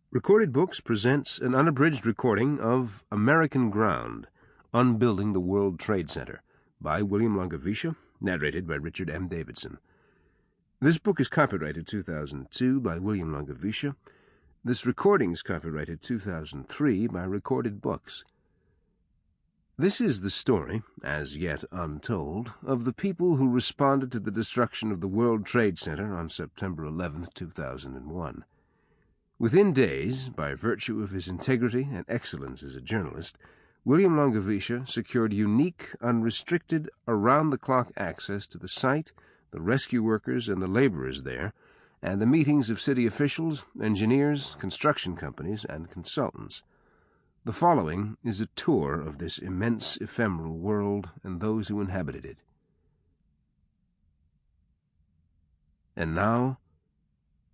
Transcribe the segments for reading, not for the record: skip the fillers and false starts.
Recorded Books presents an unabridged recording of American Ground, Unbuilding the World Trade Center, by William Langewiesche, narrated by Richard M. Davidson. This book is copyrighted 2002 by William Langewiesche. This recording is copyrighted 2003 by Recorded Books. This is the story, as yet untold, of the people who responded to the destruction of the World Trade Center on September 11, 2001. Within days, by virtue of his integrity and excellence as a journalist, William Langewiesche secured unique, unrestricted, around-the-clock access to the site, the rescue workers and the laborers there, and the meetings of city officials, engineers, construction companies, and consultants. The following is a tour of this immense ephemeral world and those who inhabited it. And now,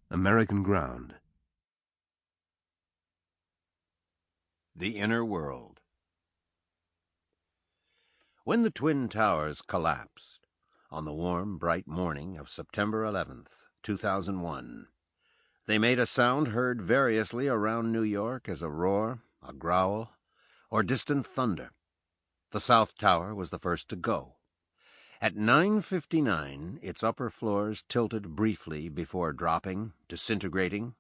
American Ground. The Inner World. When the Twin Towers collapsed, on the warm, bright morning of September 11th, 2001, they made a sound heard variously around New York as a roar, a growl, or distant thunder. The South Tower was the first to go. At 9:59, its upper floors tilted briefly before dropping, disintegrating,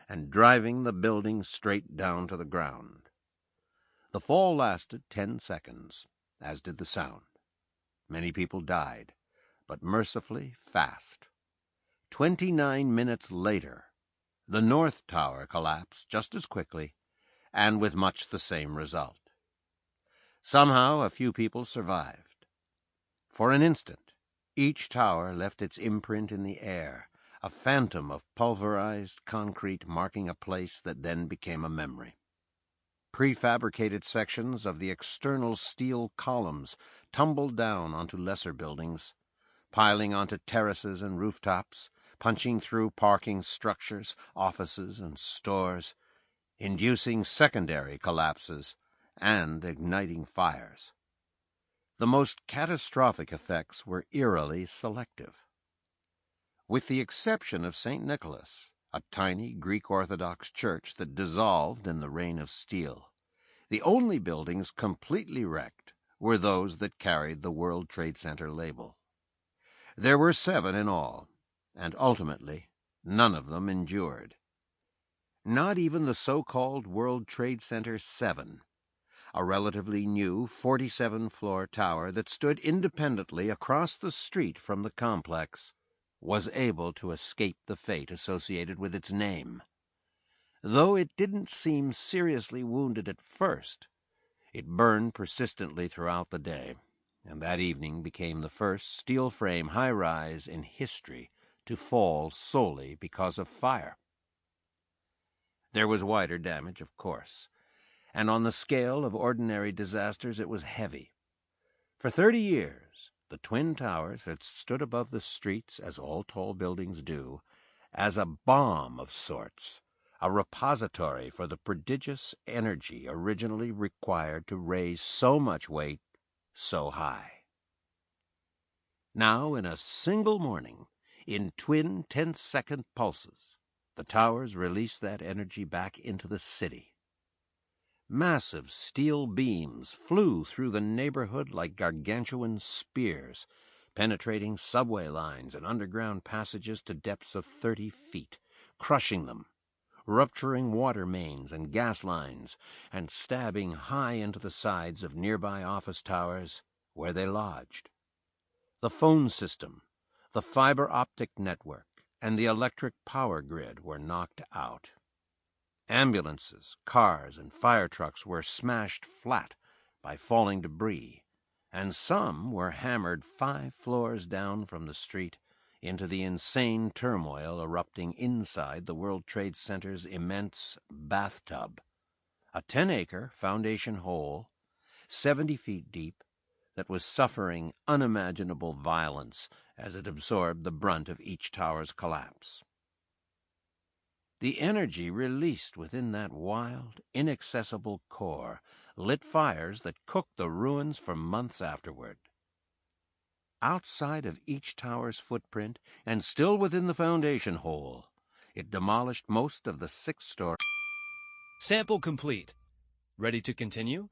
and driving the building straight down to the ground. The fall lasted 10 seconds, as did the sound. Many people died, but mercifully fast. 29 minutes later, the North Tower collapsed just as quickly, and with much the same result. Somehow a few people survived. For an instant, each tower left its imprint in the air, a phantom of pulverized concrete marking a place that then became a memory. Prefabricated sections of the external steel columns tumbled down onto lesser buildings, piling onto terraces and rooftops, punching through parking structures, offices, and stores, inducing secondary collapses and igniting fires. The most catastrophic effects were eerily selective. With the exception of St. Nicholas, a tiny Greek Orthodox church that dissolved in the rain of steel, the only buildings completely wrecked were those that carried the World Trade Center label. There were 7 in all, and ultimately none of them endured. Not even the so-called World Trade Center 7, a relatively new 47-floor tower that stood independently across the street from the complex, was able to escape the fate associated with its name. Though it didn't seem seriously wounded at first, it burned persistently throughout the day, and that evening became the first steel-frame high-rise in history to fall solely because of fire. There was wider damage, of course, and on the scale of ordinary disasters it was heavy. For 30 years, the Twin Towers had stood above the streets, as all tall buildings do, as a bomb of sorts, a repository for the prodigious energy originally required to raise so much weight so high. Now, in a single morning, in twin 10-second pulses, the towers released that energy back into the city. Massive steel beams flew through the neighborhood like gargantuan spears, penetrating subway lines and underground passages to depths of 30 feet, crushing them, rupturing water mains and gas lines, and stabbing high into the sides of nearby office towers where they lodged. The phone system, the fiber optic network, and the electric power grid were knocked out. Ambulances, cars, and fire trucks were smashed flat by falling debris, and some were hammered 5 floors down from the street into the insane turmoil erupting inside the World Trade Center's immense bathtub, a 10-acre foundation hole, 70 feet deep, that was suffering unimaginable violence as it absorbed the brunt of each tower's collapse. The energy released within that wild, inaccessible core lit fires that cooked the ruins for months afterward. Outside of each tower's footprint, and still within the foundation hole, it demolished most of the 6-story Sample complete. Ready to continue?